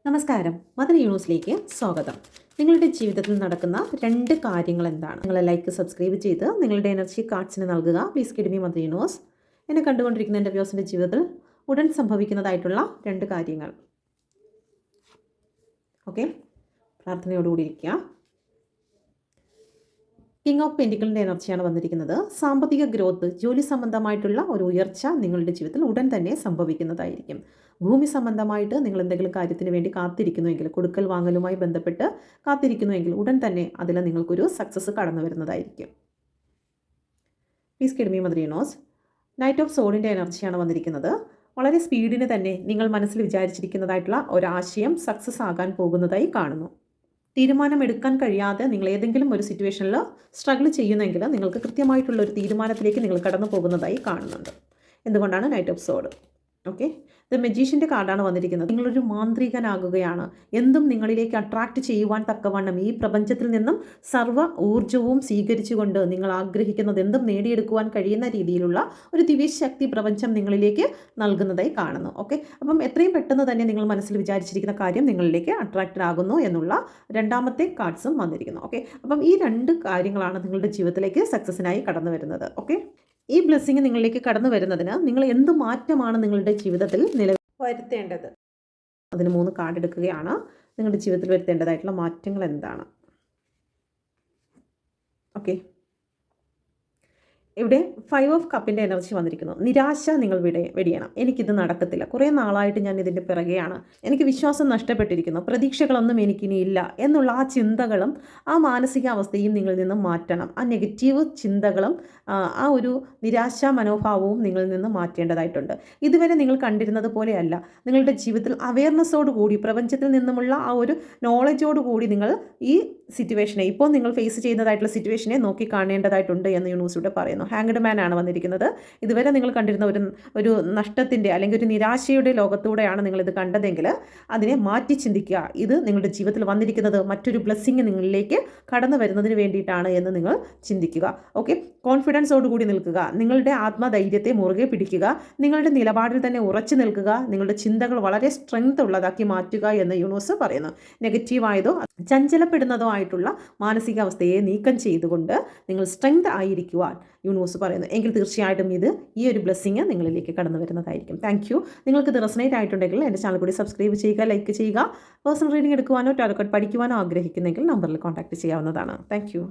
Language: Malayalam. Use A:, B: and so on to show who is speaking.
A: നമസ്കാരം. മദർ ന്യൂസിലേക്ക് സ്വാഗതം. നിങ്ങളുടെ ജീവിതത്തിൽ നടക്കുന്ന 2 കാര്യങ്ങൾ എന്താണ്? നിങ്ങൾ ലൈക്ക്, സബ്സ്ക്രൈബ് ചെയ്ത് നിങ്ങളുടെ എനർജി കാർഡ്സിന് നൽകുക. Please kid me mother news. എന്നെ കണ്ടുകൊണ്ടിരിക്കുന്ന എൻ്റെ വ്യൂസിൻ്റെ ജീവിതത്തിൽ ഉടൻ സംഭവിക്കുന്നതായിട്ടുള്ള 2 കാര്യങ്ങൾ. ഓക്കെ, പ്രാർത്ഥനയോടുകൂടി ഇരിക്കുക. കിങ് ഓഫ് പെൻറ്റിക്കിളിൻ്റെ എനർജിയാണ് വന്നിരിക്കുന്നത്. സാമ്പത്തിക ഗ്രോത്ത്, ജോലി സംബന്ധമായിട്ടുള്ള ഒരു ഉയർച്ച നിങ്ങളുടെ ജീവിതത്തിൽ ഉടൻ തന്നെ സംഭവിക്കുന്നതായിരിക്കും. ഭൂമി സംബന്ധമായിട്ട് നിങ്ങൾ എന്തെങ്കിലും കാര്യത്തിന് വേണ്ടി കാത്തിരിക്കുന്നുവെങ്കിൽ, കൊടുക്കൽ വാങ്ങലുമായി ബന്ധപ്പെട്ട് കാത്തിരിക്കുന്നുവെങ്കിൽ ഉടൻ തന്നെ അതിൽ നിങ്ങൾക്കൊരു സക്സസ് കടന്നു വരുന്നതായിരിക്കും. Please kid me mother news. Knight of സോഡിൻ്റെ എനർജിയാണ് വന്നിരിക്കുന്നത്. വളരെ സ്പീഡിന് തന്നെ നിങ്ങൾ മനസ്സിൽ വിചാരിച്ചിരിക്കുന്നതായിട്ടുള്ള ഒരാശയം സക്സസ് ആകാൻ പോകുന്നതായി കാണുന്നു. തീരുമാനമെടുക്കാൻ കഴിയാതെ നിങ്ങൾ ഏതെങ്കിലും ഒരു സിറ്റുവേഷനിൽ സ്ട്രഗിൾ ചെയ്യുന്നെങ്കിൽ നിങ്ങൾക്ക് കൃത്യമായിട്ടുള്ള ഒരു തീരുമാനത്തിലേക്ക് നിങ്ങൾ കടന്നു പോകുന്നതായി കാണുന്നുണ്ട്. എന്തുകൊണ്ടാണ് knight of sword? Okay, the മജീഷ്യൻ്റെ കാർഡാണ് വന്നിരിക്കുന്നത്. നിങ്ങളൊരു മാന്ത്രികനാകുകയാണ്. എന്തും നിങ്ങളിലേക്ക് അട്രാക്റ്റ് ചെയ്യുവാൻ തക്കവണ്ണം ഈ പ്രപഞ്ചത്തിൽ നിന്നും സർവ്വ ഊർജ്ജവും സ്വീകരിച്ചുകൊണ്ട് നിങ്ങൾ ആഗ്രഹിക്കുന്നത് എന്തും നേടിയെടുക്കുവാൻ കഴിയുന്ന രീതിയിലുള്ള ഒരു ദിവ്യശക്തി പ്രപഞ്ചം നിങ്ങളിലേക്ക് നൽകുന്നതായി കാണുന്നു. ഓക്കെ, അപ്പം എത്രയും പെട്ടെന്ന് തന്നെ നിങ്ങൾ മനസ്സിൽ വിചാരിച്ചിരിക്കുന്ന കാര്യം നിങ്ങളിലേക്ക് അട്രാക്റ്റഡ് ആകുന്നു എന്നുള്ള രണ്ടാമത്തെ കാർഡ്സും വന്നിരിക്കുന്നു. ഓക്കെ, അപ്പം ഈ 2 കാര്യങ്ങളാണ് നിങ്ങളുടെ ജീവിതത്തിലേക്ക് സക്സസ്സിനായി കടന്നു വരുന്നത്. ഓക്കെ, ഈ ബ്ലെസ്സിങ് നിങ്ങളിലേക്ക് കടന്നു വരുന്നതിന് നിങ്ങൾ എന്ത് മാറ്റമാണ് നിങ്ങളുടെ ജീവിതത്തിൽ വരുത്തേണ്ടത്? അതിന് 3 കാർഡ് എടുക്കുകയാണ്. നിങ്ങളുടെ ജീവിതത്തിൽ വരുത്തേണ്ടതായിട്ടുള്ള മാറ്റങ്ങൾ എന്താണ്? ഓക്കെ, ഇവിടെ 5 ഓഫ് കപ്പിൻ്റെ എനർജി വന്നിരിക്കുന്നു. നിരാശ നിങ്ങൾ വെടിയണം. എനിക്കിത് നടക്കത്തില്ല, കുറേ നാളായിട്ട് ഞാൻ ഇതിൻ്റെ പിറകെയാണ്, എനിക്ക് വിശ്വാസം നഷ്ടപ്പെട്ടിരിക്കുന്നു, പ്രതീക്ഷകളൊന്നും എനിക്കിനിയില്ല എന്നുള്ള ആ ചിന്തകളും ആ മാനസികാവസ്ഥയും നിങ്ങളിൽ നിന്നും മാറ്റണം. ആ നെഗറ്റീവ് ചിന്തകളും ആ ഒരു നിരാശാ മനോഭാവവും നിങ്ങളിൽ നിന്ന് മാറ്റേണ്ടതായിട്ടുണ്ട്. ഇതുവരെ നിങ്ങൾ കണ്ടിരുന്നത് പോലെയല്ല. നിങ്ങളുടെ ജീവിതത്തിൽ അവയർനെസ്സോട് കൂടി, പ്രപഞ്ചത്തിൽ നിന്നുമുള്ള ആ ഒരു നോളജോട് കൂടി നിങ്ങൾ ഈ സിറ്റുവേഷനെ, ഇപ്പോൾ നിങ്ങൾ ഫേസ് ചെയ്യുന്നതായിട്ടുള്ള സിറ്റുവേഷനെ നോക്കി കാണേണ്ടതായിട്ടുണ്ട് എന്ന് യൂണിവേഴ്സിറ്റി പറയുന്നു. ഹാങ്ഡ് മാൻ ആണ് വന്നിരിക്കുന്നത്. ഇതുവരെ നിങ്ങൾ കണ്ടിരുന്ന ഒരു നഷ്ടത്തിൻ്റെ അല്ലെങ്കിൽ ഒരു നിരാശയുടെ ലോകത്തൂടെയാണ് നിങ്ങളിത് കണ്ടതെങ്കിൽ അതിനെ മാറ്റി ചിന്തിക്കുക. ഇത് നിങ്ങളുടെ ജീവിതത്തിൽ വന്നിരിക്കുന്നത് മറ്റൊരു ബ്ലെസ്സിങ് നിങ്ങളിലേക്ക് കടന്നു വരുന്നതിന് വേണ്ടിയിട്ടാണ് എന്ന് നിങ്ങൾ ചിന്തിക്കുക. ഓക്കെ, കോൺഫിഡൻസോടുകൂടി നിൽക്കുക. നിങ്ങളുടെ ആത്മധൈര്യത്തെ മുറുകെ പിടിക്കുക. നിങ്ങളുടെ നിലപാടിൽ തന്നെ ഉറച്ചു നിൽക്കുക. നിങ്ങളുടെ ചിന്തകൾ വളരെ സ്ട്രെങ്ത് ഉള്ളതാക്കി മാറ്റുക എന്ന് യൂണിവേഴ്സ് പറയുന്നു. നെഗറ്റീവായതോ ചഞ്ചലപ്പെടുന്നതോ ആയിട്ടുള്ള മാനസികാവസ്ഥയെ നീക്കം ചെയ്തുകൊണ്ട് നിങ്ങൾ സ്ട്രെങ്ത് ആയിരിക്കുവാൻ യൂണിവേഴ്സ് പറയുന്നു. എങ്കിൽ തീർച്ചയായിട്ടും ഈ ഒരു ബ്ലെസ്സിങ് നിങ്ങളിലേക്ക് കടന്നു വരുന്നതായിരിക്കും. Thank you. നിങ്ങൾക്ക് ഇത് റെസനേറ്റ് ആയിട്ടുണ്ടെങ്കിൽ എൻ്റെ ചാനൽ കൂടി സബ്സ്ക്രൈബ് ചെയ്യുക, ലൈക്ക് ചെയ്യുക. പേഴ്സണൽ റീഡിംഗ് എടുക്കുവാനോ ടാരോ കാർഡ് പഠിക്കുവാനോ ആഗ്രഹിക്കുന്നെങ്കിൽ നമ്പറിൽ കോൺടാക്ട് ചെയ്യാവുന്നതാണ്. Thank you.